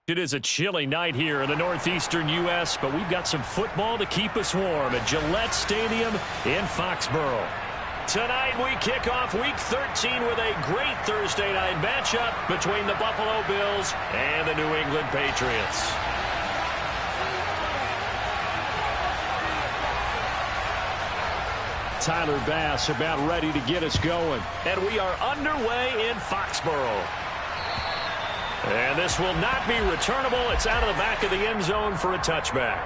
It is a chilly night here in the northeastern U.S., but we've got some football to keep us warm at Gillette Stadium in Foxborough. Tonight we kick off Week 13 with a great Thursday night matchup between the Buffalo Bills and the New England Patriots. Tyler Bass about ready to get us going. And we are underway in Foxborough. And this will not be returnable. It's out of the back of the end zone for a touchback.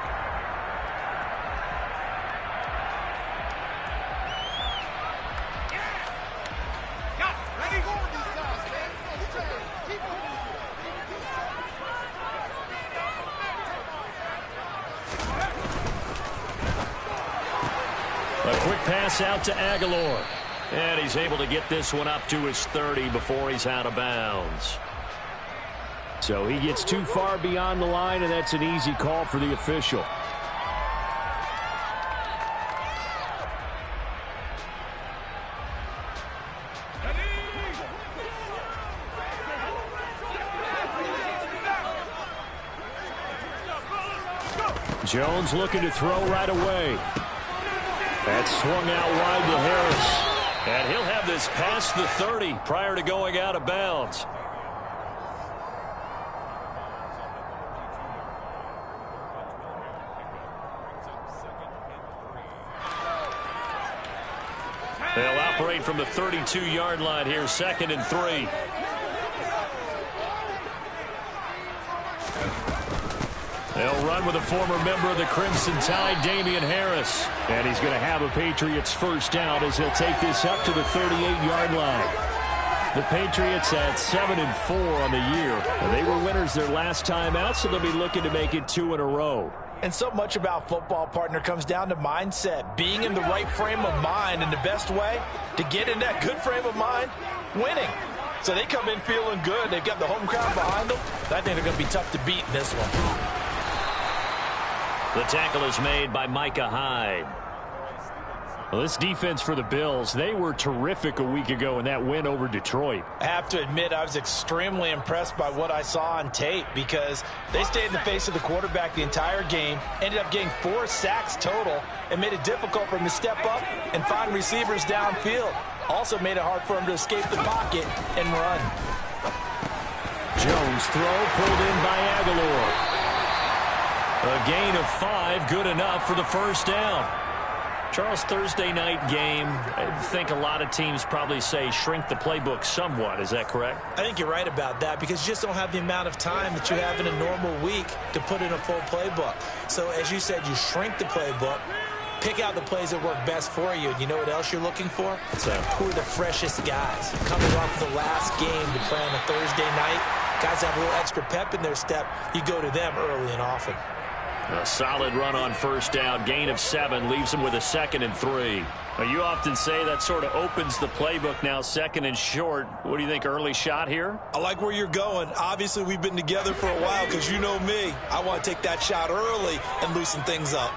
A quick pass out to Aguilar. And he's able to get this one up to his 30 before he's out of bounds. So he gets too far beyond the line, and that's an easy call for the official. Jones looking to throw right away. That's swung out wide to Harris. And he'll have this past the 30 prior to going out of bounds. They'll operate from the 32-yard line here, 2nd and 3. They'll run with a former member of the Crimson Tide, Damian Harris. And he's going to have a Patriots first down as he'll take this up to the 38-yard line. The Patriots at 7-4 on the year. And they were winners their last time out, so they'll be looking to make it 2 in a row. And so much about football, partner, comes down to mindset. Being in the right frame of mind, and the best way to get in that good frame of mind, winning. So they come in feeling good. They've got the home crowd behind them. I think they're going to be tough to beat in this one. The tackle is made by Micah Hyde. Well, this defense for the Bills, they were terrific a week ago in that win over Detroit. I have to admit, I was extremely impressed by what I saw on tape because they stayed in the face of the quarterback the entire game, ended up getting 4 sacks total, and made it difficult for him to step up and find receivers downfield. Also made it hard for him to escape the pocket and run. Jones throw pulled in by Aguilar. A gain of 5, good enough for the first down. Charles, Thursday night game, I think a lot of teams probably say shrink the playbook somewhat. Is that correct? I think you're right about that because you just don't have the amount of time that you have in a normal week to put in a full playbook. So as you said, you shrink the playbook, pick out the plays that work best for you. And you know what else you're looking for? Who are the freshest guys? Coming off the last game to play on a Thursday night, guys have a little extra pep in their step. You go to them early and often. A solid run on first down. Gain of 7 leaves him with a 2nd and 3. Now, you often say that sort of opens the playbook now, 2nd and short. What do you think, early shot here? I like where you're going. Obviously, we've been together for a while because you know me. I want to take that shot early and loosen things up.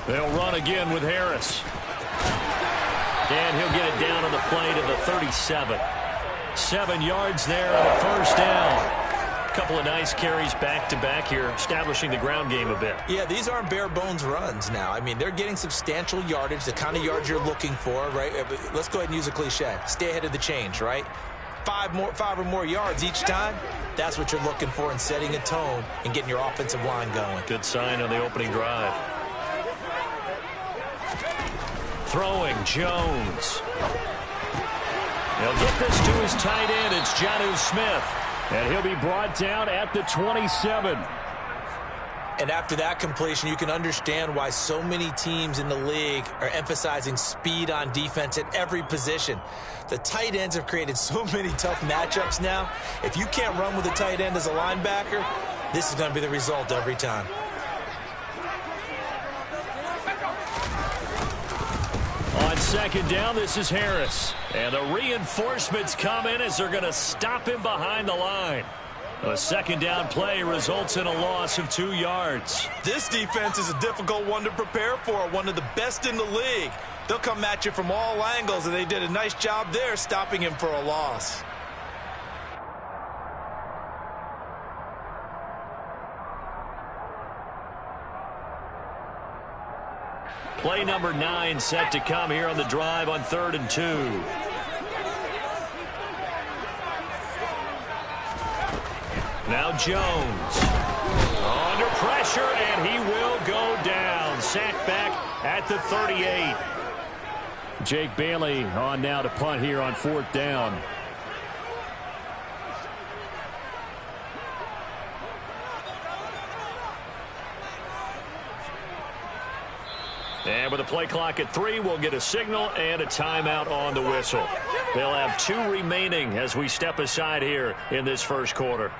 They'll run again with Harris. And he'll get it down on the play to the 37. 7 yards there on a first down. A couple of nice carries back-to-back here, establishing the ground game a bit. Yeah, these aren't bare-bones runs now. I mean, they're getting substantial yardage, the kind of yards you're looking for, right? Let's go ahead and use a cliche. Stay ahead of the change, right? 5 or more yards each time. That's what you're looking for in setting a tone and getting your offensive line going. Good sign on the opening drive. Throwing, Jones. He'll get this to his tight end. It's Jonnu Smith. And he'll be brought down at the 27. And after that completion, you can understand why so many teams in the league are emphasizing speed on defense at every position. The tight ends have created so many tough matchups now. If you can't run with a tight end as a linebacker, this is going to be the result every time. On 2nd down, this is Harris. And the reinforcements come in as they're going to stop him behind the line. A 2nd down play results in a loss of 2 yards. This defense is a difficult one to prepare for, one of the best in the league. They'll come at you from all angles, and they did a nice job there stopping him for a loss. Play number 9 set to come here on the drive on 3rd and 2. Now Jones. Under pressure, and he will go down. Sacked back at the 38. Jake Bailey on now to punt here on 4th down. And with the play clock at 3, we'll get a signal and a timeout on the whistle. They'll have 2 remaining as we step aside here in this first quarter.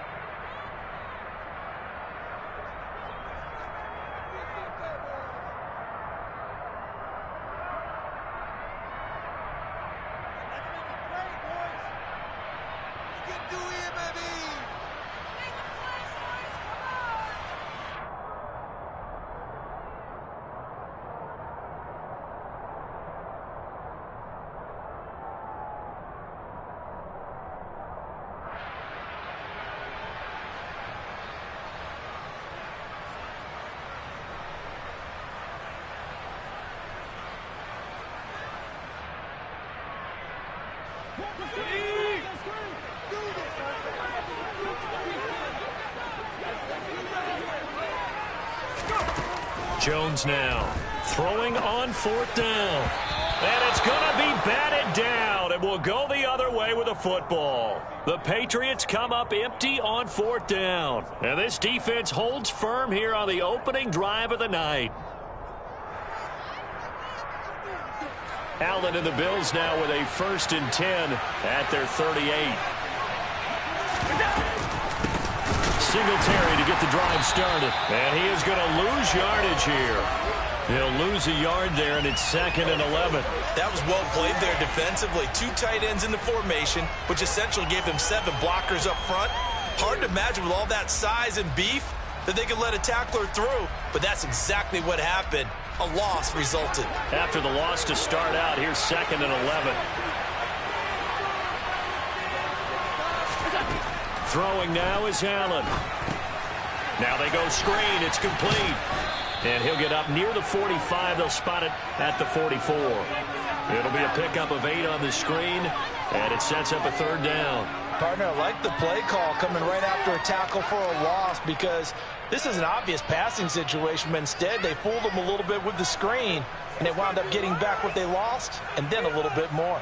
Jones now throwing on 4th down. And it's going to be batted down, and will go the other way with a football. The Patriots come up empty on 4th down. And this defense holds firm here on the opening drive of the night. Allen and the Bills now with a 1st and 10 at their 38. Singletary to get the drive started. And he is going to lose yardage here. He'll lose a yard there, and it's 2nd and 11. That was well played there defensively. 2 tight ends in the formation, which essentially gave them 7 blockers up front. Hard to imagine with all that size and beef that they could let a tackler through, but that's exactly what happened. A loss resulted. After the loss to start out, here's 2nd and 11. Throwing now is Allen. Now they go screen. It's complete. And he'll get up near the 45. They'll spot it at the 44. It'll be a pickup of 8 on the screen, and it sets up a 3rd down. Partner, I like the play call coming right after a tackle for a loss, because this is an obvious passing situation, but instead they fooled them a little bit with the screen, and they wound up getting back what they lost, and then a little bit more.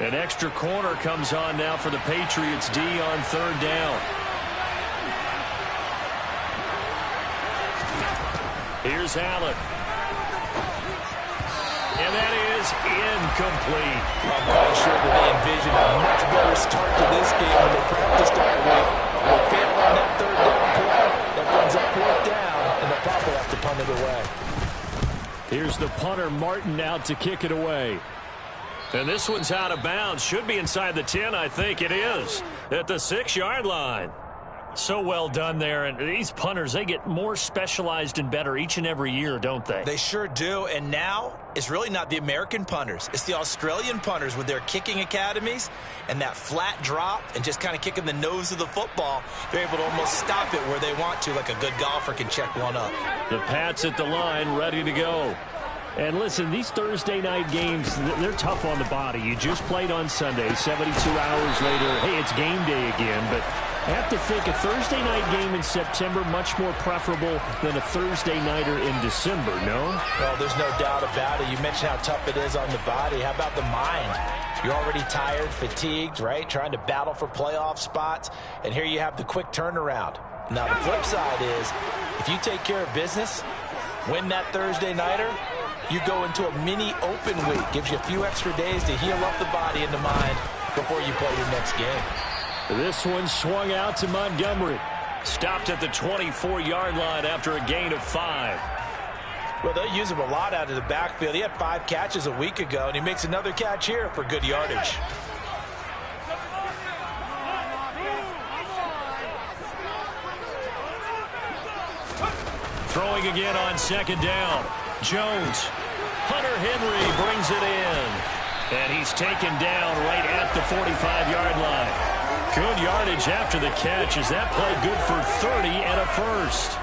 An extra corner comes on now for the Patriots D on 3rd down. Here's Allen. And that is incomplete. I'm quite sure that they envisioned a much better start to this game when they practiced all week. They failed on that 3rd down play. That brings up 4th down, and they'll probably have to punt it away. Here's the punter, Martin, out to kick it away. And this one's out of bounds. Should be inside the 10, I think it is, at the 6-yard line. So well done there. And these punters, they get more specialized and better each and every year, don't they? They sure do. And now it's really not the American punters. It's the Australian punters with their kicking academies and that flat drop and just kind of kicking the nose of the football. They're able to almost stop it where they want to, like a good golfer can check one up. The Pats at the line, ready to go. And listen, these Thursday night games, they're tough on the body. You just played on Sunday, 72 hours later. Hey, it's game day again, but I have to think a Thursday night game in September much more preferable than a Thursday nighter in December, no? Well, there's no doubt about it. You mentioned how tough it is on the body. How about the mind? You're already tired, fatigued, right? Trying to battle for playoff spots. And here you have the quick turnaround. Now, the flip side is, if you take care of business, win that Thursday nighter, you go into a mini open week. Gives you a few extra days to heal up the body and the mind before you play your next game. This one swung out to Montgomery. Stopped at the 24-yard line after a gain of 5. Well, they'll use him a lot out of the backfield. He had 5 catches a week ago, and he makes another catch here for good yardage. Throwing again on second down. Jones. Hunter Henry brings it in. And he's taken down right at the 45-yard line. Good yardage after the catch as that play good for 30 and a first.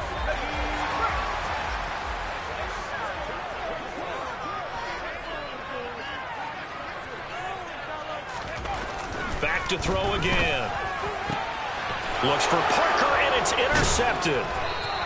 Back to throw again. Looks for Parker, and it's intercepted.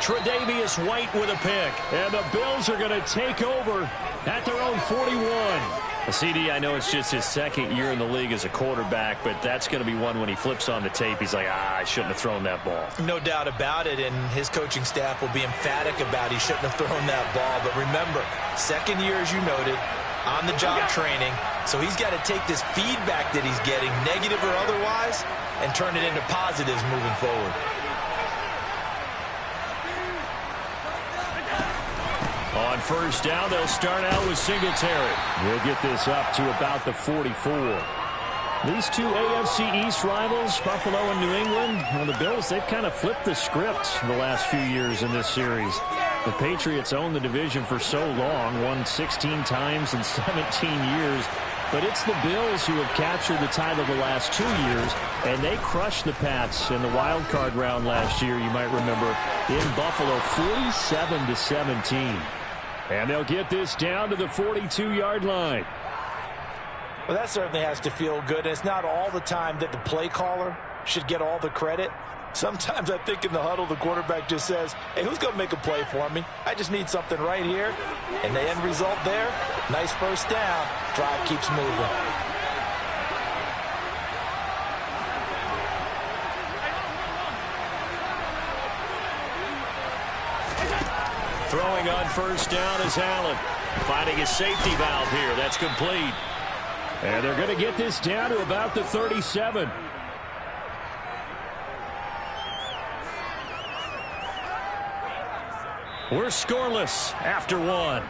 Tre'Davious White with a pick. And the Bills are going to take over at their own 41. CD, I know it's just his second year in the league as a quarterback, but that's going to be one when he flips on the tape. He's like, I shouldn't have thrown that ball. No doubt about it, and his coaching staff will be emphatic about he shouldn't have thrown that ball. But remember, second year, as you noted, on-the-job training, so he's got to take this feedback that he's getting, negative or otherwise, and turn it into positives moving forward. On first down, they'll start out with Singletary. We'll get this up to about the 44. These two AFC East rivals, Buffalo and New England, well, the Bills, they've kind of flipped the script the last few years in this series. The Patriots owned the division for so long, won 16 times in 17 years. But it's the Bills who have captured the title the last 2 years, and they crushed the Pats in the wild card round last year, you might remember, in Buffalo, 47-17. And they'll get this down to the 42-yard line. Well, that certainly has to feel good. And it's not all the time that the play caller should get all the credit. Sometimes I think in the huddle, the quarterback just says, hey, who's going to make a play for me? I just need something right here. And the end result there, nice first down. Drive keeps moving. Throwing on first down is Allen. Finding his safety valve here. That's complete. And they're going to get this down to about the 37. We're scoreless after one.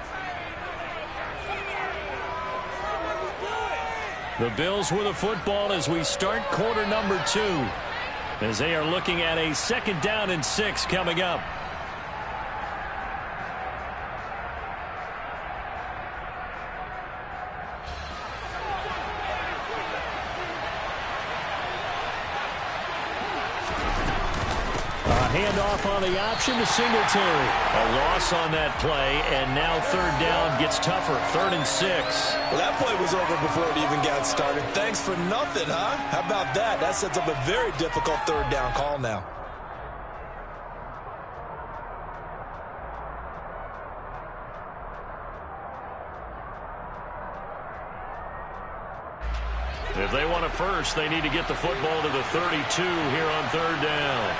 The Bills with the football as we start quarter number 2. As they are looking at a 2nd down and 6 coming up. Handoff on the option to Singletary. A loss on that play, and now 3rd down gets tougher. 3rd and 6. Well, that play was over before it even got started. Thanks for nothing, huh? How about that? That sets up a very difficult 3rd down call now. If they want a first, they need to get the football to the 32 here on 3rd down.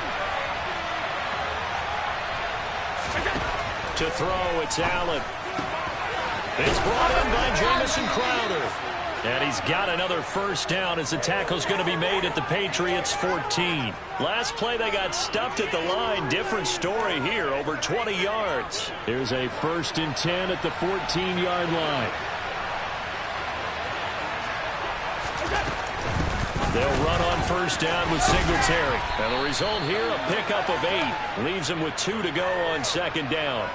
To throw, it's Allen. It's brought in by Jamison Crowder. And he's got another first down as the tackle's going to be made at the Patriots' 14. Last play, they got stuffed at the line. Different story here, over 20 yards. Here's a 1st and 10 at the 14-yard line. They'll run on first down with Singletary. And the result here, a pickup of 8. Leaves them with 2 to go on 2nd down.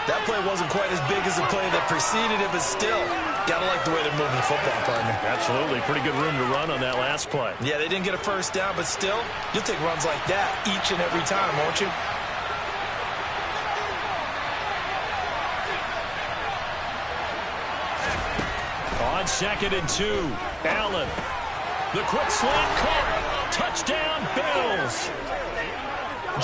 That play wasn't quite as big as the play that preceded it, but still, gotta like the way they're moving the football, partner. Absolutely. Pretty good room to run on that last play. Yeah, they didn't get a first down, but still, you'll take runs like that each and every time, won't you? On 2nd and 2, Allen. The quick slant caught. Touchdown, Bills.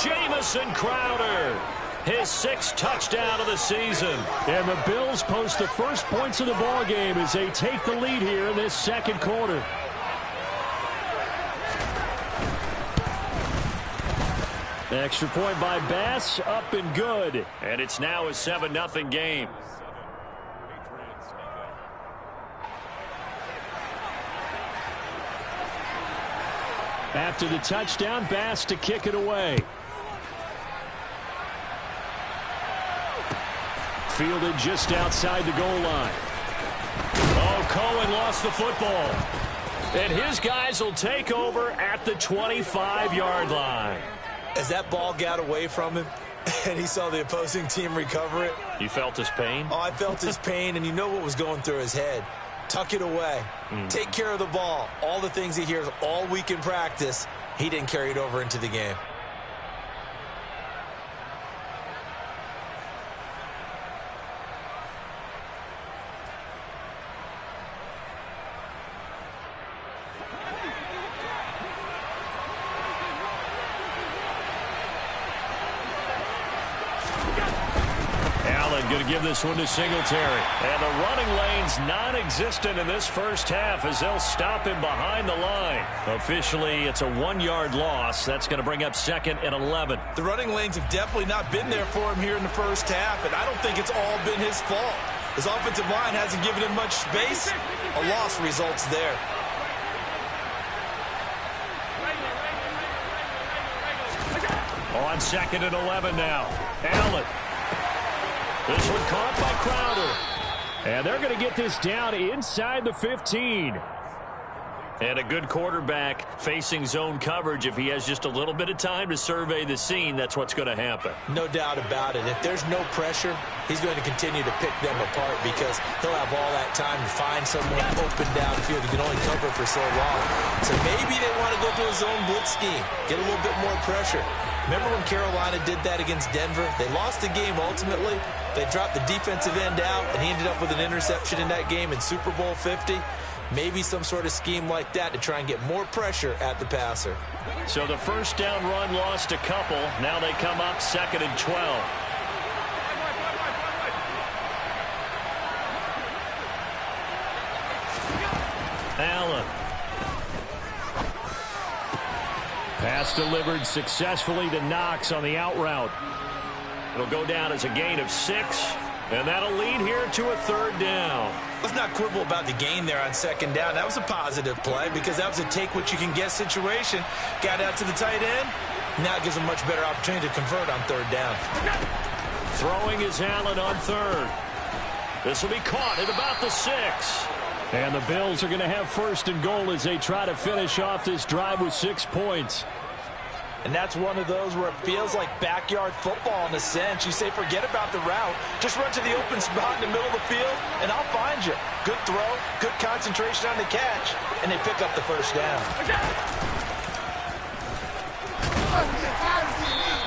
Jamison Crowder. His 6th touchdown of the season. And the Bills post the first points of the ball game as they take the lead here in this 2nd quarter. Extra point by Bass, up and good. And it's now a 7-0 game. After the touchdown, Bass to kick it away. Fielded just outside the goal line. Oh, Cohen lost the football. And his guys will take over at the 25-yard line. As that ball got away from him, and he saw the opposing team recover it. You felt his pain? Oh, I felt his pain, and you know what was going through his head. Tuck it away. Take care of the ball. All the things he hears all week in practice, he didn't carry it over into the game. Going to give this one to Singletary. And the running lane's non-existent in this first half as they'll stop him behind the line. Officially, it's a 1-yard loss. That's going to bring up 2nd and 11. The running lanes have definitely not been there for him here in the first half, and I don't think it's all been his fault. His offensive line hasn't given him much space. A loss results there. On 2nd and 11 now. Allen. This one caught by Crowder. And they're going to get this down inside the 15. And a good quarterback facing zone coverage. If he has just a little bit of time to survey the scene, that's what's going to happen. No doubt about it. If there's no pressure, he's going to continue to pick them apart because he'll have all that time to find someone open downfield. He can only cover for so long. So maybe they want to go to a zone blitz scheme, get a little bit more pressure. Remember when Carolina did that against Denver? They lost the game ultimately. They dropped the defensive end out, and he ended up with an interception in that game in Super Bowl 50. Maybe some sort of scheme like that to try and get more pressure at the passer. So the first down run lost a couple. Now they come up 2nd and 12. Allen. Pass delivered successfully to Knox on the out route. It'll go down as a gain of 6, and that'll lead here to a 3rd down. Let's not quibble about the gain there on 2nd down. That was a positive play because that was a take-what-you-can-get situation. Got out to the tight end. Now it gives him a much better opportunity to convert on 3rd down. Throwing is Allen on 3rd. This will be caught at about the 6. And the Bills are going to have 1st and goal as they try to finish off this drive with 6 points. And that's one of those where it feels like backyard football in a sense. You say, forget about the route. Just run to the open spot in the middle of the field, and I'll find you. Good throw, good concentration on the catch, and they pick up the 1st down.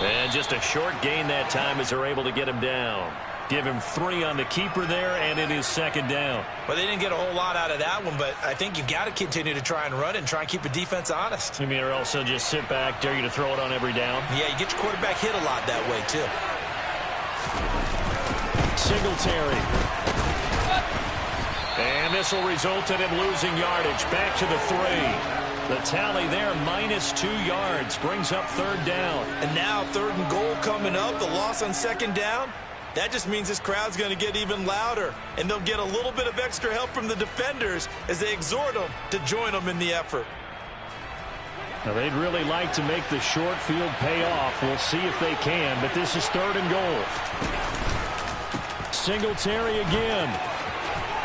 And just a short gain that time as they're able to get him down. Give him 3 on the keeper there, and it is 2nd down. Well, they didn't get a whole lot out of that one, but I think you got to continue to try and run it and try and keep the defense honest. You mean, or also just sit back, dare you to throw it on every down? Yeah, you get your quarterback hit a lot that way, too. Singletary. And this will result in him losing yardage. Back to the 3. The tally there, -2 yards, brings up 3rd down. And now 3rd and goal coming up, the loss on 2nd down. That just means this crowd's going to get even louder, and they'll get a little bit of extra help from the defenders as they exhort them to join them in the effort. Now, they'd really like to make the short field pay off. We'll see if they can, but this is 3rd and goal. Singletary again.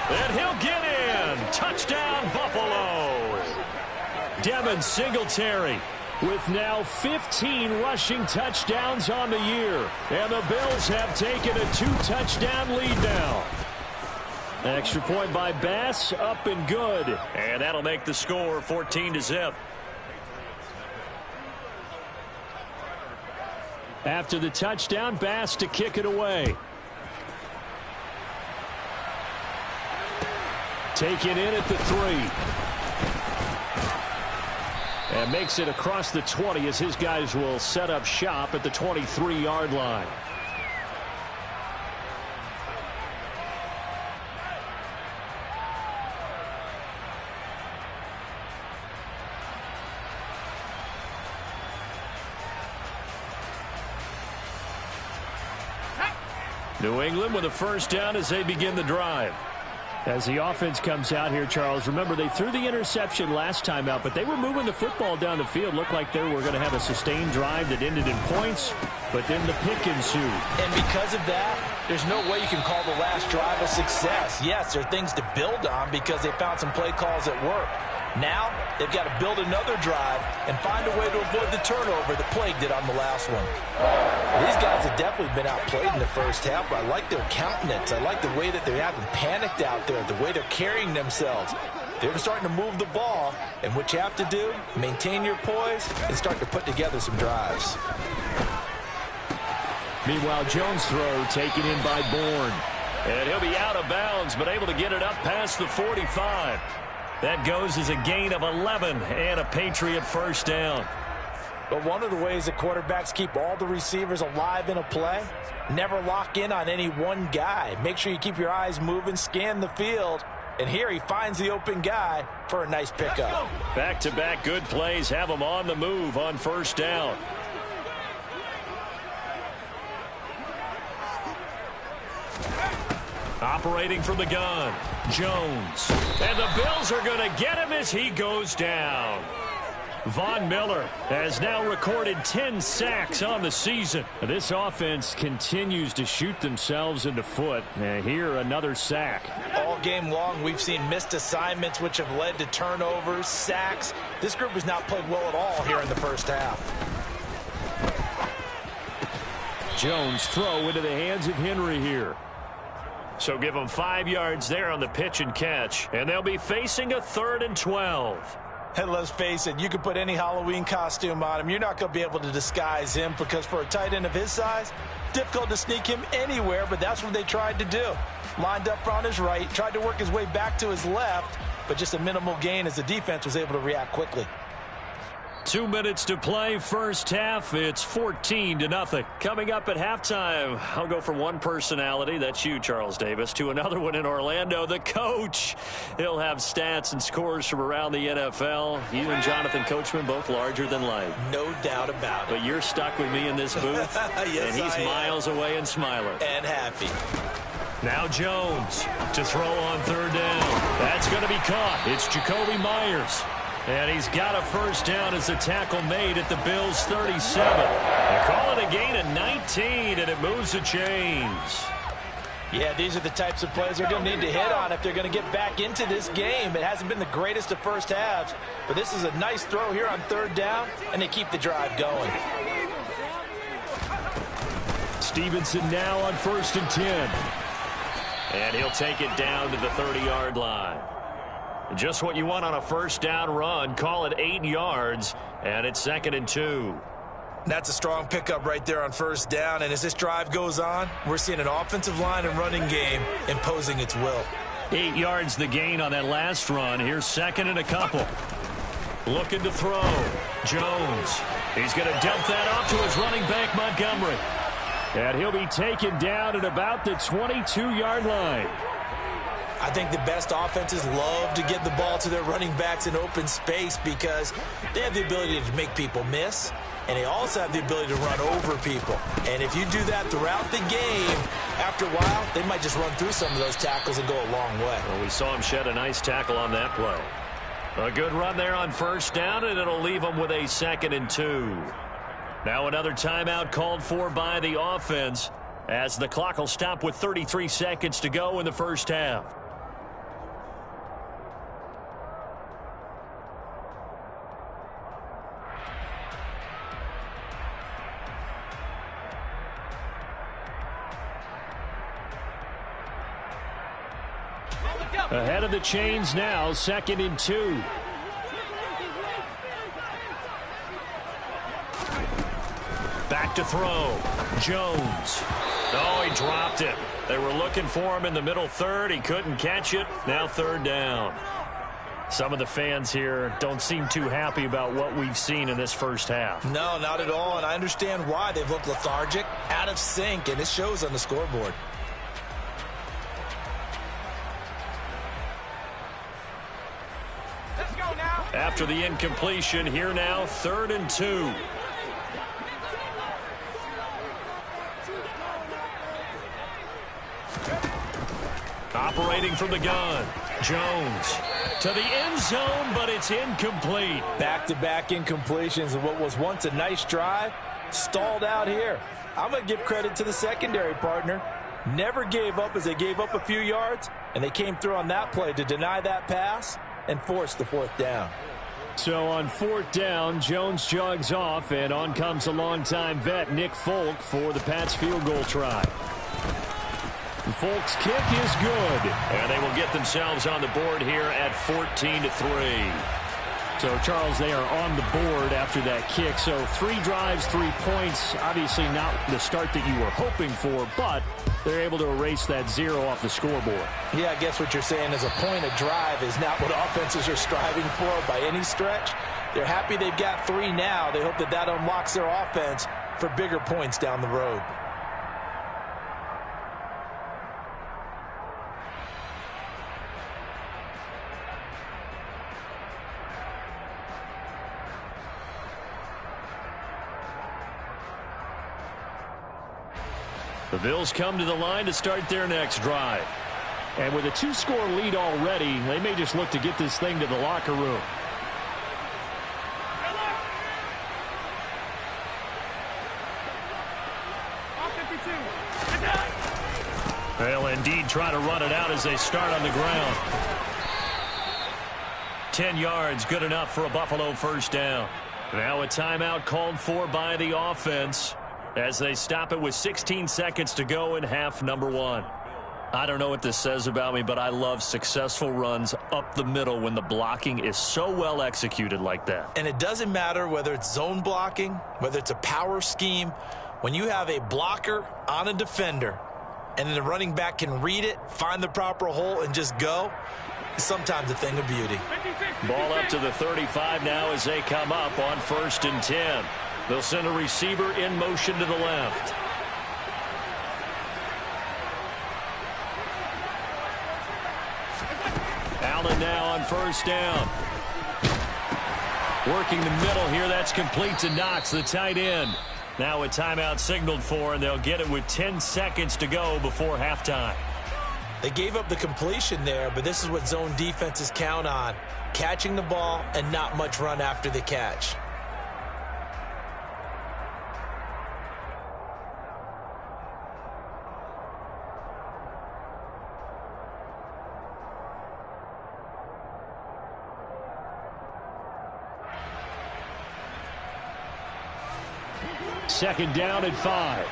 And he'll get in. Touchdown, Buffalo. Devin Singletary with now 15 rushing touchdowns on the year. And the Bills have taken a 2-touchdown lead now. Extra point by Bass, up and good. And that'll make the score 14-0. After the touchdown, Bass to kick it away. Taken in at the 3. And makes it across the 20 as his guys will set up shop at the 23-yard line. New England with a 1st down as they begin the drive. As the offense comes out here, Charles, remember they threw the interception last time out, but they were moving the football down the field. Looked like they were going to have a sustained drive that ended in points, but then the pick ensued. And because of that, there's no way you can call the last drive a success. Yes, there are things to build on because they found some play calls that work. Now, they've got to build another drive and find a way to avoid the turnover that plagued it on the last one. These guys have definitely been outplayed in the first half, but I like their countenance. I like the way that they haven't panicked out there, the way they're carrying themselves. They're starting to move the ball, and what you have to do, maintain your poise and start to put together some drives. Meanwhile, Jones' throw taken in by Bourne. And he'll be out of bounds, but able to get it up past the 45. That goes as a gain of 11 and a Patriot first down. But one of the ways that quarterbacks keep all the receivers alive in a play, never lock in on any one guy. Make sure you keep your eyes moving, scan the field. And here he finds the open guy for a nice pickup. Back-to-back good plays have him on the move on first down. Operating from the gun, Jones. And the Bills are going to get him as he goes down. Von Miller has now recorded 10 sacks on the season. This offense continues to shoot themselves in the foot. And here, another sack. All game long, we've seen missed assignments, which have led to turnovers, sacks. This group has not played well at all here in the first half. Jones' throw into the hands of Henry here. So give them 5 yards there on the pitch and catch. And they'll be facing a 3rd and 12. And let's face it, you can put any Halloween costume on him. You're not going to be able to disguise him because for a tight end of his size, difficult to sneak him anywhere, but that's what they tried to do. Lined up on his right, tried to work his way back to his left, but just a minimal gain as the defense was able to react quickly. 2 minutes to play, first half. It's 14-0. Coming up at halftime, I'll go from one personality, that's you, Charles Davis, to another one in Orlando, the coach. He'll have stats and scores from around the NFL. You and Jonathan Coachman both larger than life. No doubt about it. But you're stuck with me in this booth, yes, and he's miles away and smiling. And happy. Now Jones to throw on 3rd down. That's going to be caught. It's Jacoby Myers. And he's got a first down as the tackle made at the Bills' 37. They call it a gain of 19, and it moves the chains. Yeah, these are the types of plays they're going to need to hit on if they're going to get back into this game. It hasn't been the greatest of first halves, but this is a nice throw here on 3rd down, and they keep the drive going. Stevenson now on 1st and 10. And he'll take it down to the 30-yard line. Just what you want on a first down run. Call it 8 yards, and it's 2nd and 2. That's a strong pickup right there on first down, and as this drive goes on, we're seeing an offensive line and running game imposing its will. 8 yards the gain on that last run. Here's 2nd and a couple. Looking to throw. Jones. He's going to dump that off to his running back, Montgomery. And he'll be taken down at about the 22-yard line. I think the best offenses love to get the ball to their running backs in open space because they have the ability to make people miss, and they also have the ability to run over people. And if you do that throughout the game, after a while, they might just run through some of those tackles and go a long way. Well, we saw him shed a nice tackle on that play. A good run there on first down, and it'll leave them with a 2nd and 2. Now another timeout called for by the offense as the clock will stop with 33 seconds to go in the first half. Ahead of the chains now, 2nd and 2. Back to throw. Jones. Oh, he dropped it. They were looking for him in the middle 3rd. He couldn't catch it. Now 3rd down. Some of the fans here don't seem too happy about what we've seen in this first half. No, not at all, and I understand why. They've looked lethargic, out of sync, and it shows on the scoreboard. After the incompletion, here now, 3rd and 2. Operating from the gun. Jones to the end zone, but it's incomplete. Back-to-back incompletions of what was once a nice drive, stalled out here. I'm going to give credit to the secondary partner. Never gave up as they gave up a few yards, and they came through on that play to deny that pass and force the fourth down. So on fourth down, Jones jogs off, and on comes a longtime vet, Nick Folk, for the Pats field goal try. Folk's kick is good, and they will get themselves on the board here at 14-3. So, Charles, they are on the board after that kick. So 3 drives, 3 points. Obviously not the start that you were hoping for, but they're able to erase that 0 off the scoreboard. Yeah, I guess what you're saying is a point a drive is not what offenses are striving for by any stretch. They're happy they've got 3 now. They hope that that unlocks their offense for bigger points down the road. The Bills come to the line to start their next drive. And with a 2-score lead already, they may just look to get this thing to the locker room. They'll indeed try to run it out as they start on the ground. 10 yards, good enough for a Buffalo first down. Now a timeout called for by the offense as they stop it with 16 seconds to go in half number 1. I don't know what this says about me, but I love successful runs up the middle when the blocking is so well executed like that. And it doesn't matter whether it's zone blocking, whether it's a power scheme. When you have a blocker on a defender and then the running back can read it, find the proper hole, and just go, it's sometimes a thing of beauty. Ball up to the 35 now as they come up on 1st and 10. They'll send a receiver in motion to the left. Allen now on first down. Working the middle here. That's complete to Knox, the tight end. Now a timeout signaled for, and they'll get it with 10 seconds to go before halftime. They gave up the completion there, but this is what zone defenses count on. Catching the ball and not much run after the catch. Second down at 5.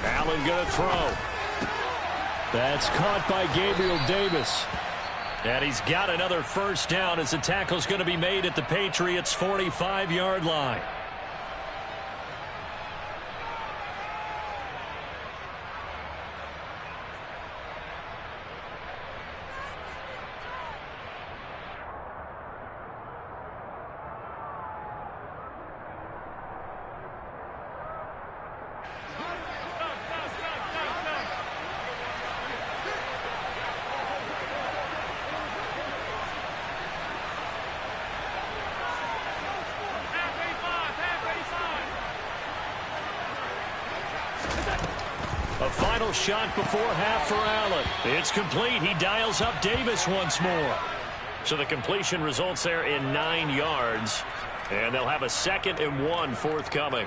Allen going to throw. That's caught by Gabriel Davis. And he's got another first down as the tackle's going to be made at the Patriots' 45-yard line. A final shot before half for Allen. It's complete. He dials up Davis once more. So the completion results there in 9 yards. And they'll have a 2nd and 1 forthcoming.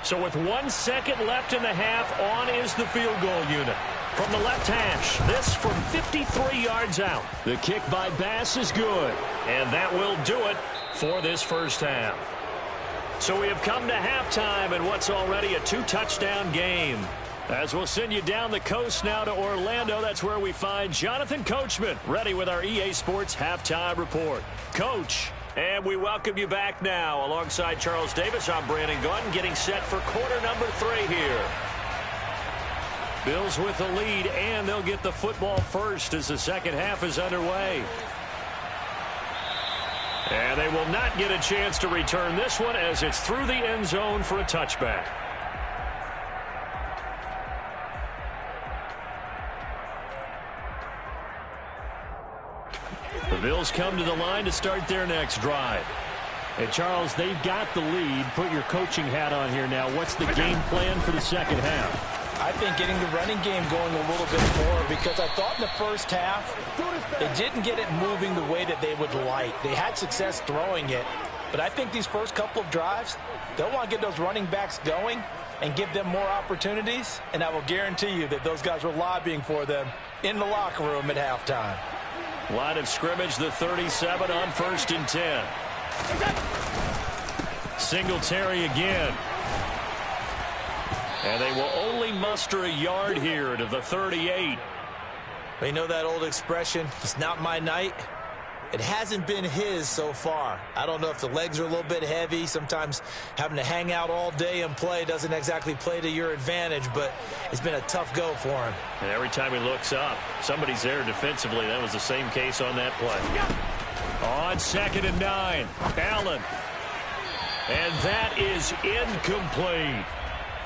So with 1 second left in the half, on is the field goal unit. From the left hash, this from 53 yards out. The kick by Bass is good. And that will do it for this first half. So we have come to halftime in what's already a 2-touchdown game. As we'll send you down the coast now to Orlando, that's where we find Jonathan Coachman, ready with our EA Sports Halftime Report. Coach, and we welcome you back now. Alongside Charles Davis, I'm Brandon Gunn, getting set for quarter number 3 here. Bills with the lead, and they'll get the football first as the second half is underway. And they will not get a chance to return this one as it's through the end zone for a touchback. The Bills come to the line to start their next drive. And Charles, they've got the lead. Put your coaching hat on here now. What's the game plan for the second half? I think getting the running game going a little bit more, because I thought in the first half they didn't get it moving the way that they would like. They had success throwing it, but I think these first couple of drives, they'll want to get those running backs going and give them more opportunities, and I will guarantee you that those guys were lobbying for them in the locker room at halftime. Line of scrimmage, the 37 on 1st and 10. Singletary again. And they will only muster a yard here to the 38. You know that old expression, it's not my night? It hasn't been his so far. I don't know if the legs are a little bit heavy. Sometimes having to hang out all day and play doesn't exactly play to your advantage, but it's been a tough go for him. And every time he looks up, somebody's there defensively. That was the same case on that play. On 2nd and 9, Allen. And that is incomplete.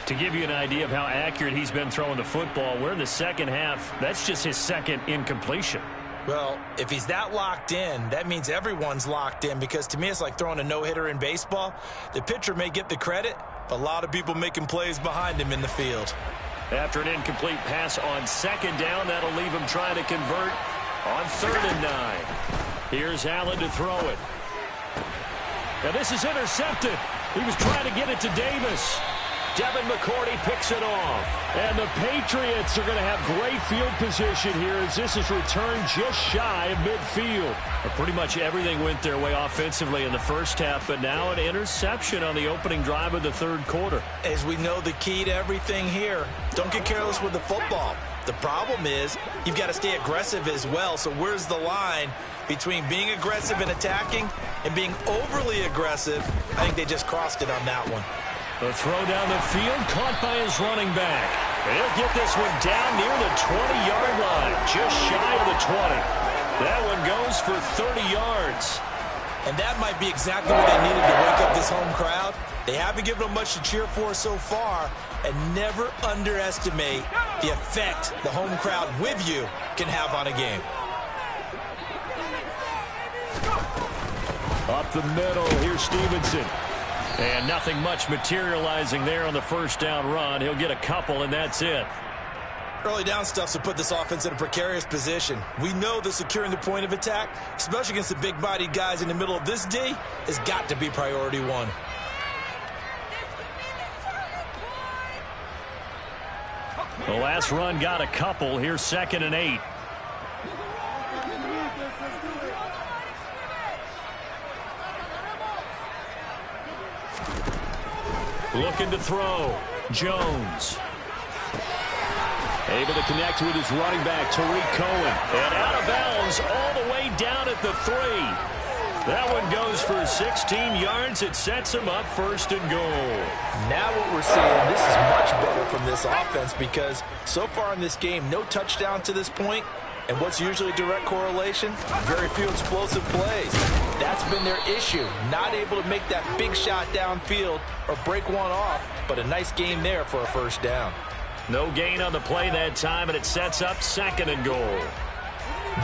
To give you an idea of how accurate he's been throwing the football, we're in the second half. That's just his second incompletion. Well, if he's that locked in, that means everyone's locked in, because to me it's like throwing a no-hitter in baseball. The pitcher may get the credit, but a lot of people making plays behind him in the field. After an incomplete pass on 2nd down, that'll leave him trying to convert on 3rd and 9. Here's Allen to throw it. Now this is intercepted. He was trying to get it to Davis. Devin McCourty picks it off. And the Patriots are going to have great field position here as this is returned just shy of midfield. But pretty much everything went their way offensively in the first half, but now an interception on the opening drive of the 3rd quarter. As we know, the key to everything here, don't get careless with the football. The problem is you've got to stay aggressive as well. So where's the line between being aggressive and attacking and being overly aggressive? I think they just crossed it on that one. The throw down the field, caught by his running back. He'll get this one down near the 20-yard line, just shy of the 20. That one goes for 30 yards. And that might be exactly what they needed to wake up this home crowd. They haven't given them much to cheer for so far, and never underestimate the effect the home crowd with you can have on a game. Up the middle, here's Stevenson. And nothing much materializing there on the 1st down run. He'll get a couple, and that's it. Early down stuff to put this offense in a precarious position. We know that securing the point of attack, especially against the big-bodied guys in the middle of this D, has got to be priority one. The last run got a couple. Here's 2nd and 8. Looking to throw. Jones. Able to connect with his running back, Tariq Cohen. And out of bounds all the way down at the 3. That one goes for 16 yards. It sets him up 1st and goal. Now what we're seeing, this is much better from this offense, because so far in this game, no touchdown to this point. And what's usually a direct correlation? Very few explosive plays. That's been their issue. Not able to make that big shot downfield or break one off, but a nice game there for a 1st down. No gain on the play that time, and it sets up 2nd and goal.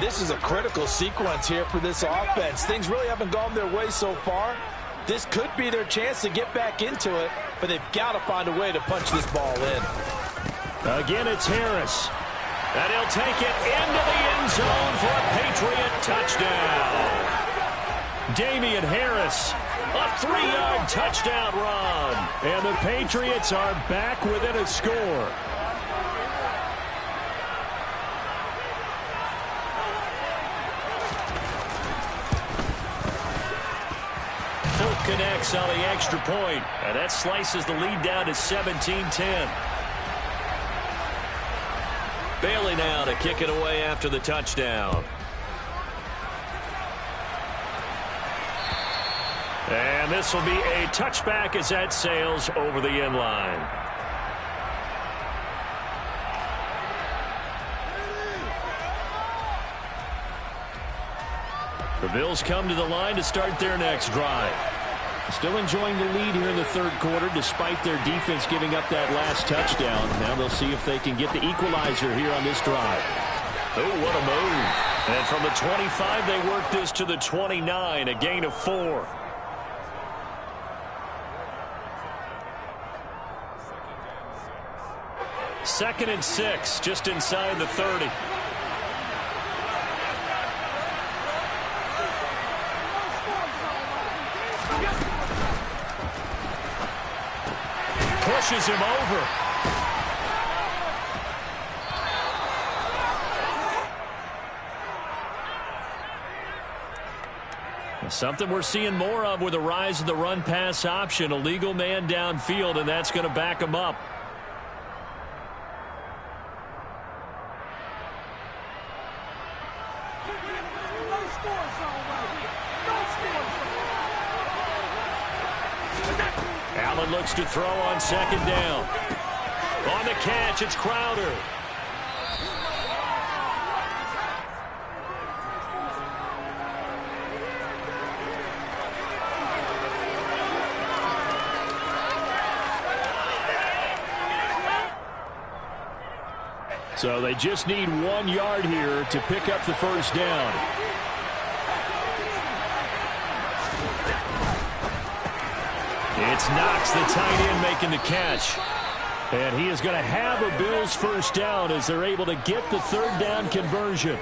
This is a critical sequence here for this offense. Things really haven't gone their way so far. This could be their chance to get back into it, but they've got to find a way to punch this ball in. Again, it's Harris. And he'll take it into the end zone for a Patriot touchdown. Damian Harris, a 3-yard touchdown run. And the Patriots are back within a score. Folk connects on the extra point, and that slices the lead down to 17-10. Bailey now to kick it away after the touchdown. And this will be a touchback as that sails over the end line. The Bills come to the line to start their next drive. Still enjoying the lead here in the 3rd quarter despite their defense giving up that last touchdown. Now they'll see if they can get the equalizer here on this drive. Oh, what a move. And from the 25, they work this to the 29, a gain of 4. 2nd and 6, just inside the 30. Pushes him over. Something we're seeing more of with the rise of the run-pass option. A legal man downfield, and that's going to back him up. Allen looks to throw on 2nd down. On the catch, it's Crowder. So they just need 1 yard here to pick up the first down. It's Knox, the tight end, making the catch. And he is going to have a Bills first down as they're able to get the 3rd down conversion.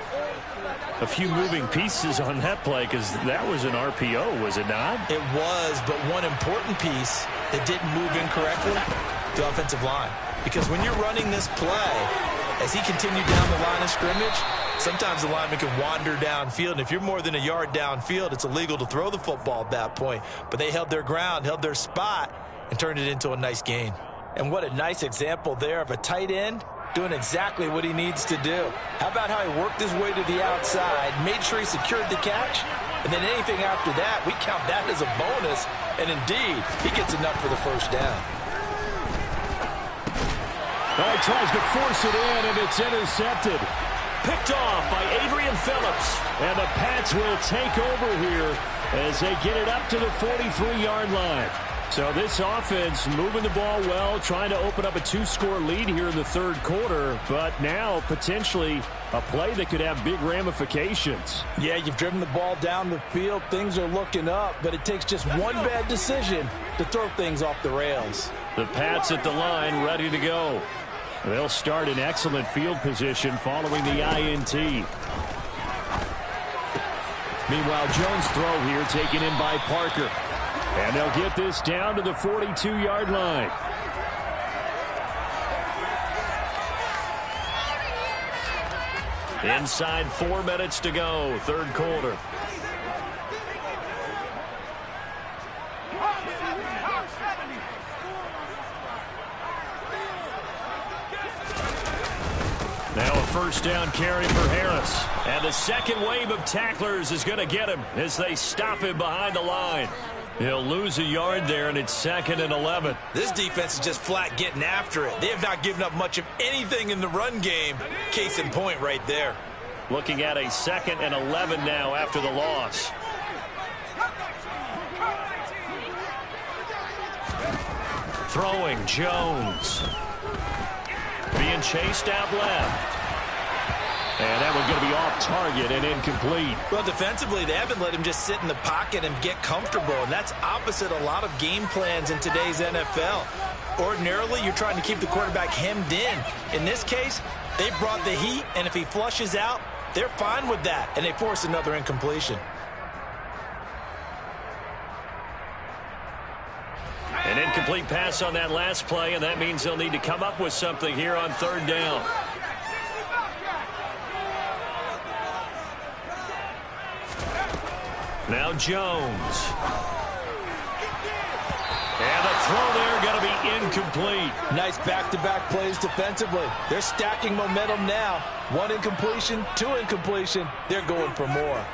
A few moving pieces on that play because that was an RPO, was it not? It was, but one important piece that didn't move incorrectly, the offensive line. Because when you're running this play, as he continued down the line of scrimmage, sometimes the lineman can wander downfield. And if you're more than a yard downfield, it's illegal to throw the football at that point. But they held their ground, held their spot, and turned it into a nice gain. And what a nice example there of a tight end doing exactly what he needs to do. How about how he worked his way to the outside, made sure he secured the catch, and then anything after that, we count that as a bonus. And indeed, he gets enough for the first down. He tries to force it in, and it's intercepted. Picked off by Adrian Phillips. And the Pats will take over here as they get it up to the 43-yard line. So this offense moving the ball well, trying to open up a 2-score lead here in the 3rd quarter. But now potentially a play that could have big ramifications. Yeah, you've driven the ball down the field. Things are looking up, but it takes just one bad decision to throw things off the rails. The Pats at the line ready to go. They'll start in excellent field position following the INT. Meanwhile, Jones' throw here taken in by Parker. And they'll get this down to the 42-yard line. Inside 4 minutes to go, 3rd quarter. Now a first down carry for Harris. And the second wave of tacklers is going to get him as they stop him behind the line. He'll lose a yard there, and it's 2nd and 11. This defense is just flat getting after it. They have not given up much of anything in the run game. Case in point right there. Looking at a 2nd and 11 now after the loss. Throwing, Jones. Being chased out left. And that one's going to be off target and incomplete. Well, defensively, they haven't let him just sit in the pocket and get comfortable. And that's opposite a lot of game plans in today's NFL. Ordinarily, you're trying to keep the quarterback hemmed in. In this case, they brought the heat, and if he flushes out, they're fine with that. And they force another incompletion. An incomplete pass on that last play, and that means they'll need to come up with something here on 3rd down. Now Jones. And the throw there going to be incomplete. Nice back-to-back plays defensively. They're stacking momentum now. 1 incompletion, 2 incompletion. They're going for more.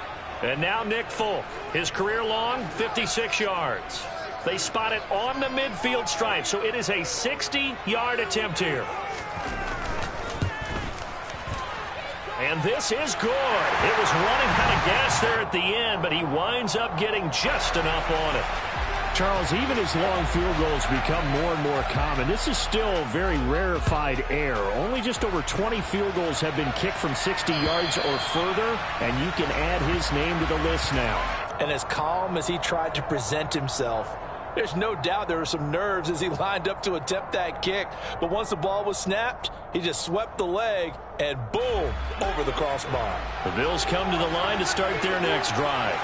And now Nick Folk. His career long, 56 yards. They spot it on the midfield stripe, so it is a 60-yard attempt here. And this is good. It was running out of gas there at the end, but he winds up getting just enough on it. Charles, even as long field goals become more and more common, this is still very rarefied air. Only just over 20 field goals have been kicked from 60 yards or further, and you can add his name to the list now. And as calm as he tried to present himself, There's no doubt there were some nerves as he lined up to attempt that kick. But once the ball was snapped, he just swept the leg and boom, over the crossbar. The Bills come to the line to start their next drive.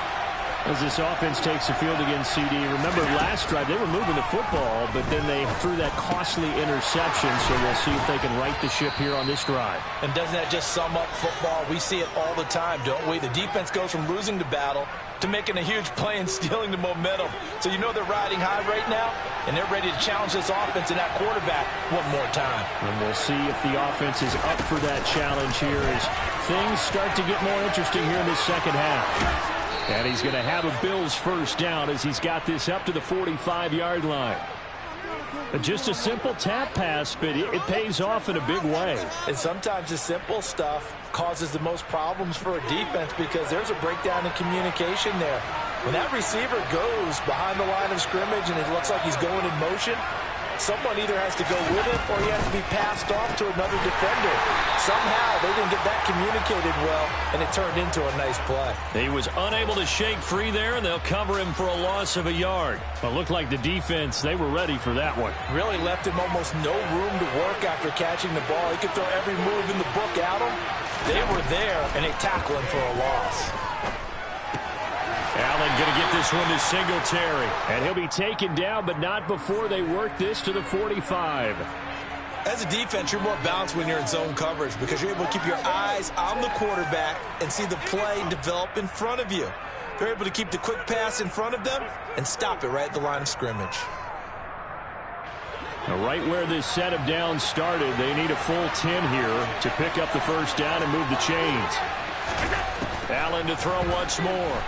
As this offense takes the field against CD, remember last drive they were moving the football, but then they threw that costly interception, so we'll see if they can right the ship here on this drive. And doesn't that just sum up football? We see it all the time, don't we? The defense goes from losing the battle to making a huge play and stealing the momentum. So you know they're riding high right now, and they're ready to challenge this offense and that quarterback one more time. And we'll see if the offense is up for that challenge here as things start to get more interesting here in this second half. And he's going to have a Bills first down as he's got this up to the 45-yard line. Just a simple tap pass, but it pays off in a big way. And sometimes the simple stuff causes the most problems for a defense because there's a breakdown in communication there. When that receiver goes behind the line of scrimmage and it looks like he's going in motion, someone either has to go with it or he has to be passed off to another defender. Somehow they didn't get that communicated well, and it turned into a nice play. He was unable to shake free there, and they'll cover him for a loss of a yard. But it looked like the defense, they were ready for that one. Really left him almost no room to work after catching the ball. He could throw every move in the book at him. They were there, and they tackled him for a loss. Allen going to get this one to Singletary. And he'll be taken down, but not before they work this to the 45. As a defense, you're more balanced when you're in zone coverage because you're able to keep your eyes on the quarterback and see the play develop in front of you. They're able to keep the quick pass in front of them and stop it right at the line of scrimmage. Now, right where this set of downs started, they need a full 10 here to pick up the first down and move the chains. Allen to throw once more.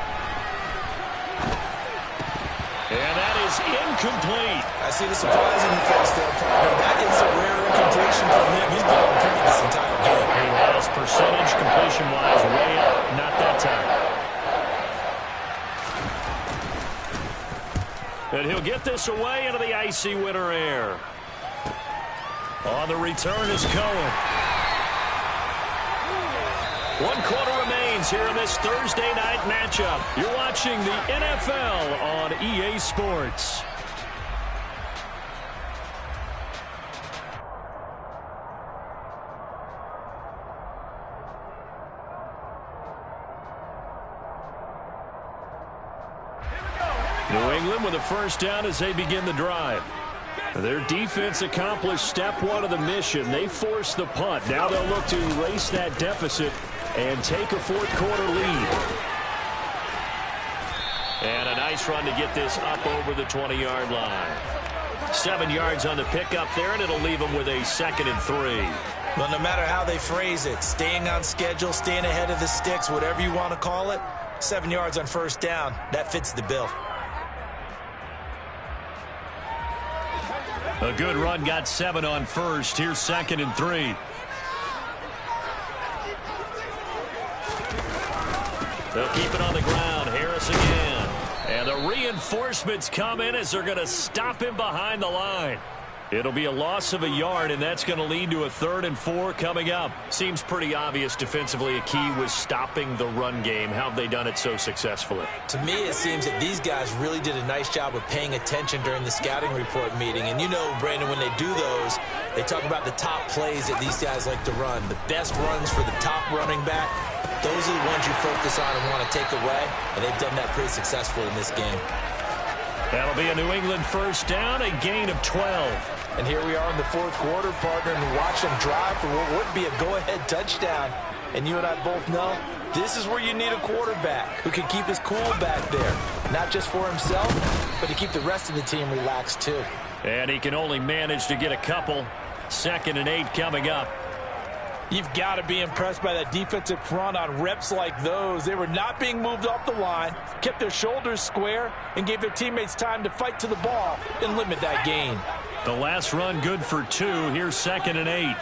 And that is incomplete. I see the surprise in your face there, partner. That is a rare incompletion from him. He's been complete this entire game. He has percentage completion-wise way up. Not that time. And he'll get this away into the icy winter air. On the return is Cohen. 1 quarter remains here in this Thursday night matchup. You're watching the NFL on EA Sports. New England with a first down as they begin the drive. Their defense accomplished step one of the mission. They forced the punt. Now they'll look to erase that deficit and take a fourth quarter lead. And a nice run to get this up over the 20-yard line. 7 yards on the pickup there, and it'll leave them with a 2nd and 3. Well, no matter how they phrase it, staying on schedule, staying ahead of the sticks, whatever you want to call it, 7 yards on first down, that fits the bill. A good run, got 7 on first. Here's 2nd and 3. They'll keep it on the ground. Harris again. And the reinforcements come in as they're going to stop him behind the line. It'll be a loss of a yard, and that's going to lead to a 3rd and 4 coming up. Seems pretty obvious defensively a key was stopping the run game. How have they done it so successfully? To me, it seems that these guys really did a nice job of paying attention during the scouting report meeting. And you know, Brandon, when they do those, they talk about the top plays that these guys like to run. The best runs for the top running back, those are the ones you focus on and want to take away. And they've done that pretty successfully in this game. That'll be a New England first down, a gain of 12. And here we are in the fourth quarter, partner, and watch them drive for what would be a go-ahead touchdown. And you and I both know this is where you need a quarterback who can keep his cool back there. Not just for himself, but to keep the rest of the team relaxed too. And he can only manage to get a couple. 2nd and 8 coming up. You've got to be impressed by that defensive front on reps like those. They were not being moved off the line, kept their shoulders square, and gave their teammates time to fight to the ball and limit that gain. The last run good for 2. Here's 2nd and 8.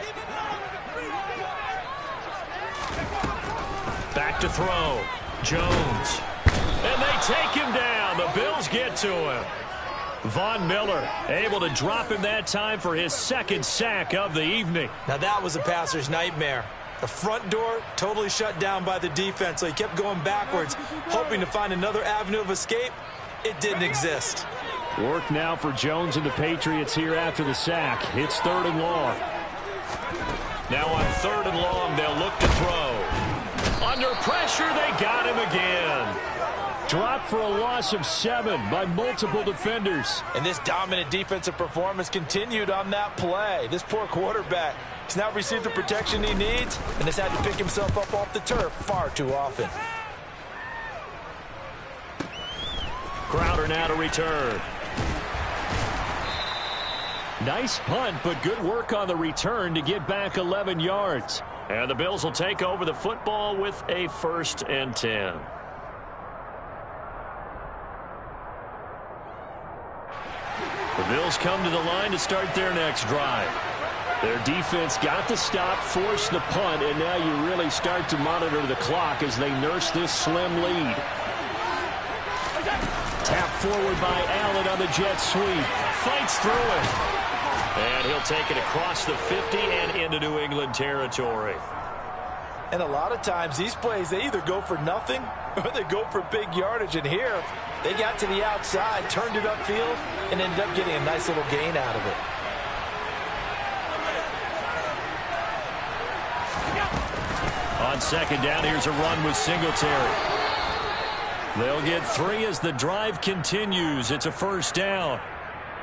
Back to throw. Jones. And they take him down. The Bills get to him. Von Miller able to drop him that time for his 2nd sack of the evening. Now that was a passer's nightmare. The front door totally shut down by the defense, so he kept going backwards, hoping to find another avenue of escape. It didn't exist. Work now for Jones and the Patriots here after the sack. It's 3rd and long. Now on 3rd and long, they'll look to throw. Under pressure, they got him again. Dropped for a loss of 7 by multiple defenders. And this dominant defensive performance continued on that play. This poor quarterback has now received the protection he needs and has had to pick himself up off the turf far too often. Crowder now to return. Nice punt, but good work on the return to get back 11 yards. And the Bills will take over the football with a 1st and 10. The Bills come to the line to start their next drive. Their defense got the stop, forced the punt, and now you really start to monitor the clock as they nurse this slim lead. Tap forward by Allen on the jet sweep. Fights through it. And he'll take it across the 50 and into New England territory. And a lot of times these plays, they either go for nothing or they go for big yardage. And here, they got to the outside, turned it upfield, and ended up getting a nice little gain out of it. On 2nd down, here's a run with Singletary. They'll get 3 as the drive continues. It's a 1st down.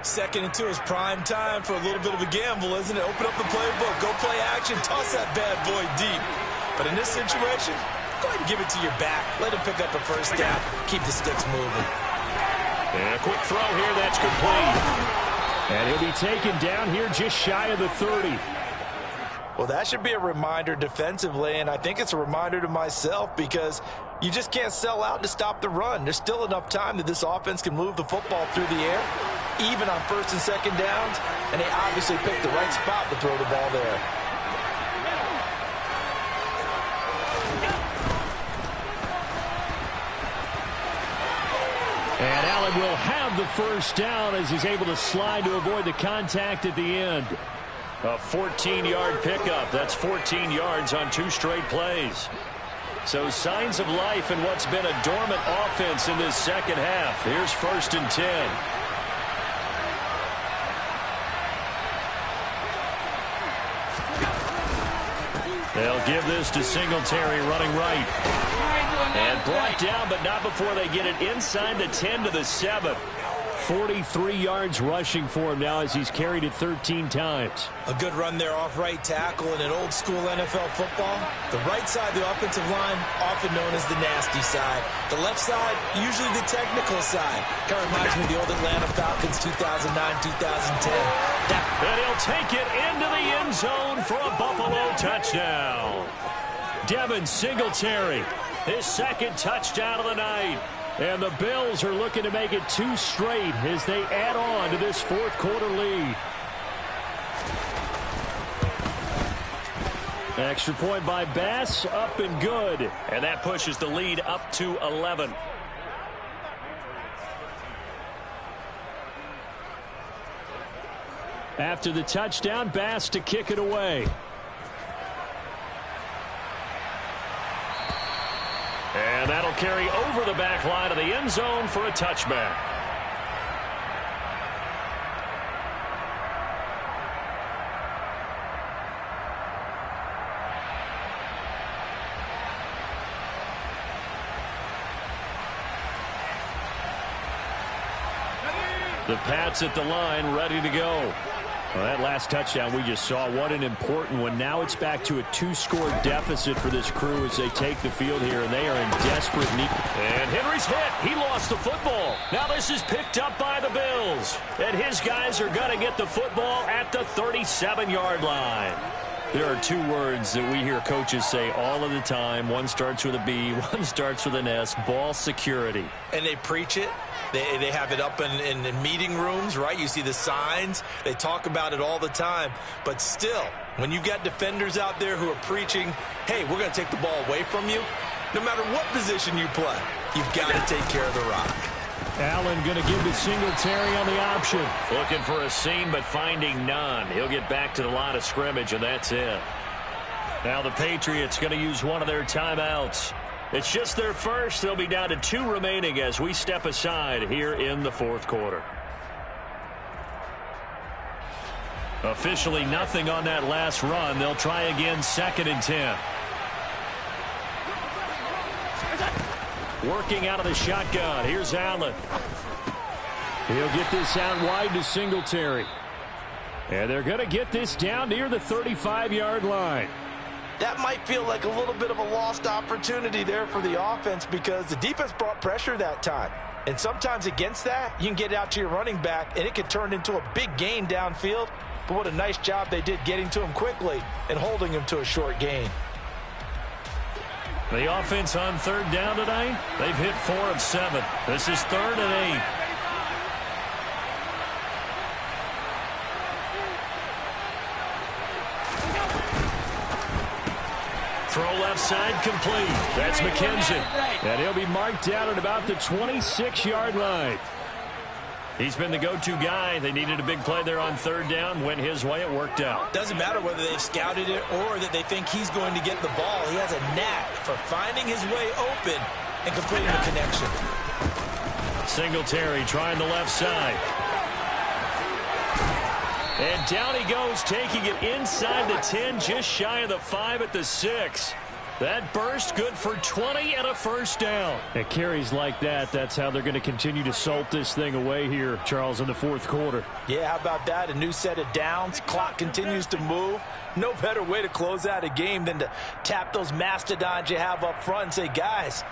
2nd and 2 is prime time for a little bit of a gamble, isn't it? Open up the playbook, go play action, toss that bad boy deep. But in this situation, go ahead and give it to your back. Let him pick up a 1st down. Keep the sticks moving. And a quick throw here, that's complete. And he'll be taken down here just shy of the 30. Well, that should be a reminder defensively, and I think it's a reminder to myself because you just can't sell out to stop the run. There's still enough time that this offense can move the football through the air, even on 1st and 2nd downs, and they obviously picked the right spot to throw the ball there. And Allen will have the 1st down as he's able to slide to avoid the contact at the end. A 14-yard pickup. That's 14 yards on 2 straight plays. So signs of life in what's been a dormant offense in this 2nd half. Here's 1st and 10. They'll give this to Singletary running right. And brought down, but not before they get it inside the 10 to the 7. 43 yards rushing for him now as he's carried it 13 times. A good run there off right tackle in an old school NFL football. The right side of the offensive line, often known as the nasty side. The left side, usually the technical side. Kind of reminds me of the old Atlanta Falcons 2009-2010. And he'll take it into the end zone for a Buffalo touchdown. Devin Singletary, his 2nd touchdown of the night. And the Bills are looking to make it 2 straight as they add on to this 4th quarter lead. Extra point by Bass, up and good. And that pushes the lead up to 11. After the touchdown, Bass to kick it away. And that'll carry over the back line of the end zone for a touchback. The Pats at the line, ready to go. Well, that last touchdown we just saw, what an important one. Now it's back to a 2-score deficit for this crew as they take the field here, and they are in desperate need. And Henry's hit. He lost the football. Now this is picked up by the Bills. And his guys are going to get the football at the 37-yard line. There are 2 words that we hear coaches say all of the time. One starts with a B, one starts with an S, ball security. And they preach it. They have it up in meeting rooms, right? You see the signs. They talk about it all the time. But still, when you've got defenders out there who are preaching, hey, we're going to take the ball away from you, no matter what position you play, you've got to take care of the rock. Allen going to give to Singletary on the option. Looking for a seam, but finding none. He'll get back to the line of scrimmage, and that's it. Now the Patriots going to use one of their timeouts. It's just their first. They'll be down to 2 remaining as we step aside here in the 4th quarter. Officially nothing on that last run. They'll try again, 2nd and 10. Working out of the shotgun. Here's Allen. He'll get this out wide to Singletary. And they're going to get this down near the 35-yard line. That might feel like a little bit of a lost opportunity there for the offense because the defense brought pressure that time. And sometimes against that, you can get it out to your running back, and it could turn into a big gain downfield. But what a nice job they did getting to him quickly and holding him to a short gain. The offense on 3rd down today, they've hit 4 of 7. This is 3rd and 8. Throw left side complete. That's McKenzie. And he'll be marked down at about the 26-yard line. He's been the go-to guy. They needed a big play there on 3rd down. Went his way. It worked out. Doesn't matter whether they've scouted it or that they think he's going to get the ball. He has a knack for finding his way open and completing the connection. Singletary trying the left side. And down he goes, taking it inside the 10, just shy of the 5 at the 6. That burst good for 20 and a 1st down. It carries like that. That's how they're going to continue to salt this thing away here, Charles, in the 4th quarter. Yeah, how about that? A new set of downs. Clock continues to move. No better way to close out a game than to tap those mastodons you have up front and say, guys,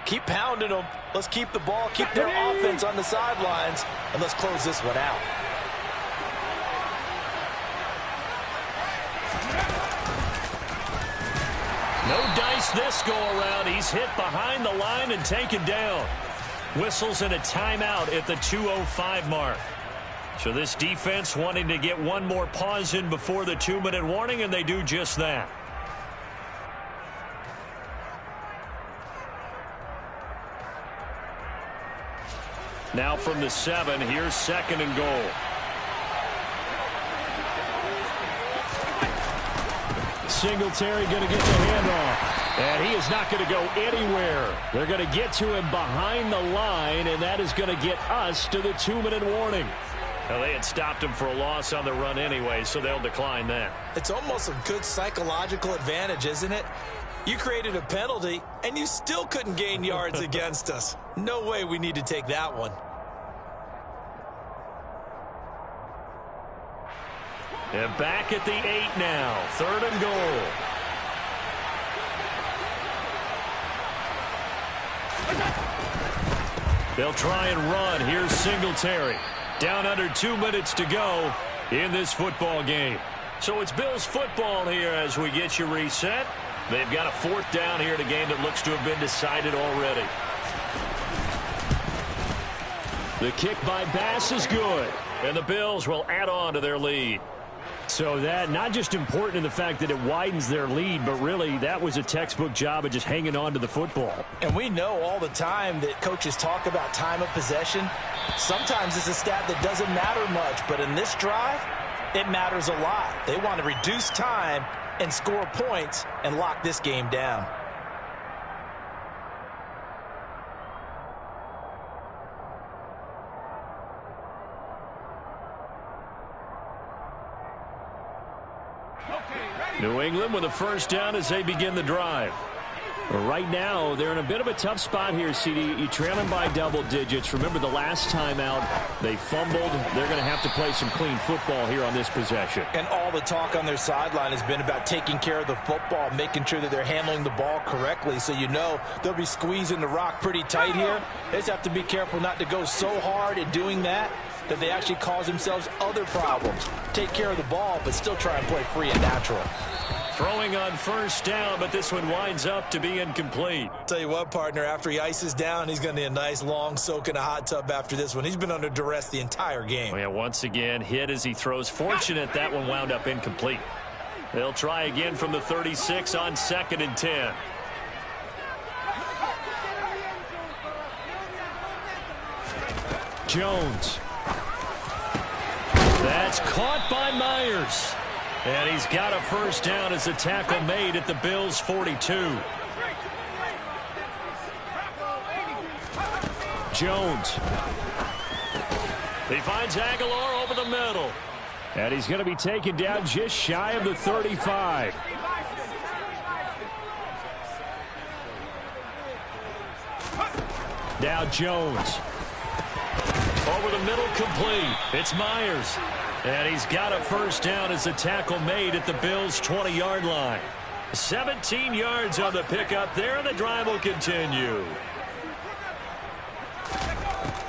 keep pounding them. Let's keep the ball, keep their offense on the sidelines, and let's close this one out. No dice this go-around. He's hit behind the line and taken down. Whistles and a timeout at the 2:05 mark. So this defense wanting to get one more pause in before the 2-minute warning, and they do just that. Now from the 7, here's 2nd and goal. Singletary going to get the handoff. And he is not going to go anywhere. They're going to get to him behind the line, and that is going to get us to the 2-minute warning. Well, they had stopped him for a loss on the run anyway, so they'll decline that. It's almost a good psychological advantage, isn't it? You created a penalty, and you still couldn't gain yards against us. No way we need to take that one. And back at the 8 now. 3rd and goal. They'll try and run. Here's Singletary. Down under 2 minutes to go in this football game. So it's Bills football here as we get you reset. They've got a 4th down here in a game that looks to have been decided already. The kick by Bass is good. And the Bills will add on to their lead. So that not just important in the fact that it widens their lead, but really that was a textbook job of just hanging on to the football. And we know all the time that coaches talk about time of possession. Sometimes it's a stat that doesn't matter much, but in this drive, it matters a lot. They want to reduce time and score points and lock this game down. New England with a 1st down as they begin the drive. Right now, they're in a bit of a tough spot here, CD. You trail them by double digits. Remember the last time out, they fumbled. They're going to have to play some clean football here on this possession. And all the talk on their sideline has been about taking care of the football, making sure that they're handling the ball correctly. So you know they'll be squeezing the rock pretty tight here. They just have to be careful not to go so hard in doing that they actually cause themselves other problems. Take care of the ball, but still try and play free and natural. Throwing on 1st down, but this one winds up to be incomplete. Tell you what, partner, after he ices down, he's going to need a nice long soak in a hot tub after this one. He's been under duress the entire game. Yeah, once again, hit as he throws. Fortunate that one wound up incomplete. They'll try again from the 36 on 2nd and 10. Jones. That's caught by Myers. And he's got a 1st down as a tackle made at the Bills' 42. Jones. He finds Aguilar over the middle. And he's going to be taken down just shy of the 35. Now Jones. Over the middle, complete. It's Myers. And he's got a first down as the tackle made at the Bills' 20-yard line. 17 yards on the pickup there, and the drive will continue.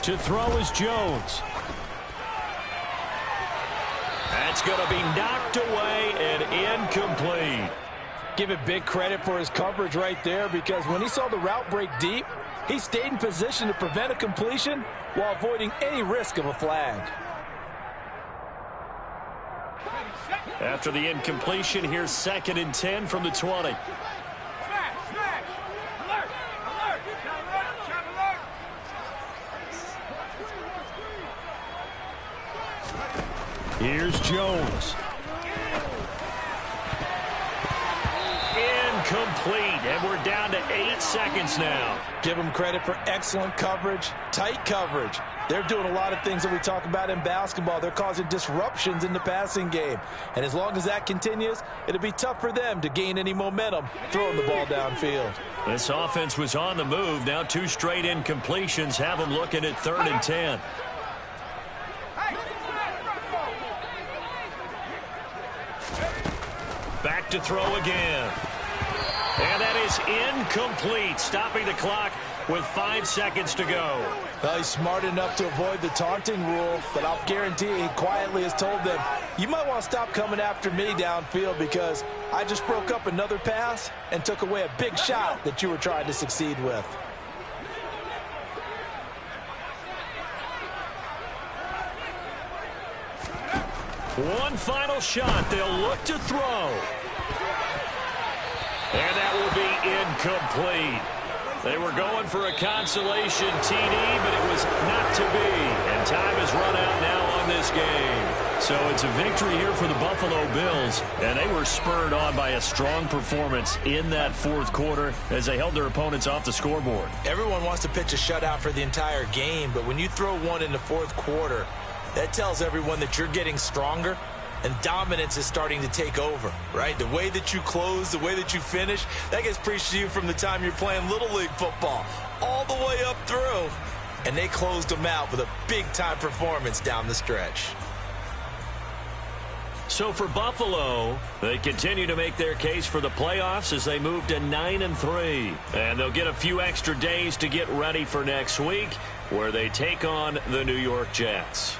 To throw is Jones. That's going to be knocked away and incomplete. Give it big credit for his coverage right there, because when he saw the route break deep, he stayed in position to prevent a completion while avoiding any risk of a flag. After the incompletion, here's 2nd and 10 from the 20. Here's Jones. Incomplete, and we're down to 8 seconds now. Give them credit for excellent coverage, tight coverage. They're doing a lot of things that we talk about in basketball. They're causing disruptions in the passing game. And as long as that continues, it'll be tough for them to gain any momentum throwing the ball downfield. This offense was on the move. Now 2 straight incompletions have them looking at 3rd and 10. Back to throw again. And that is incomplete, stopping the clock with 5 seconds to go. Well, he's smart enough to avoid the taunting rule, but I'll guarantee he quietly has told them, you might want to stop coming after me downfield because I just broke up another pass and took away a big shot that you were trying to succeed with. One final shot. They'll look to throw. And that will be incomplete. They were going for a consolation TD, but it was not to be. And time has run out now on this game. So it's a victory here for the Buffalo Bills. And they were spurred on by a strong performance in that 4th quarter as they held their opponents off the scoreboard. Everyone wants to pitch a shutout for the entire game, but when you throw one in the 4th quarter, that tells everyone that you're getting stronger and dominance is starting to take over, right? The way that you close, the way that you finish, that gets preached to you from the time you're playing Little League football all the way up through. And they closed them out with a big-time performance down the stretch. So for Buffalo, they continue to make their case for the playoffs as they move to 9-3. And they'll get a few extra days to get ready for next week, where they take on the New York Jets.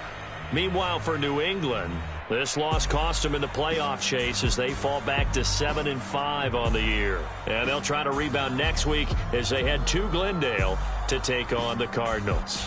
Meanwhile, for New England, this loss cost them in the playoff chase as they fall back to 7-5 on the year. And they'll try to rebound next week as they head to Glendale to take on the Cardinals.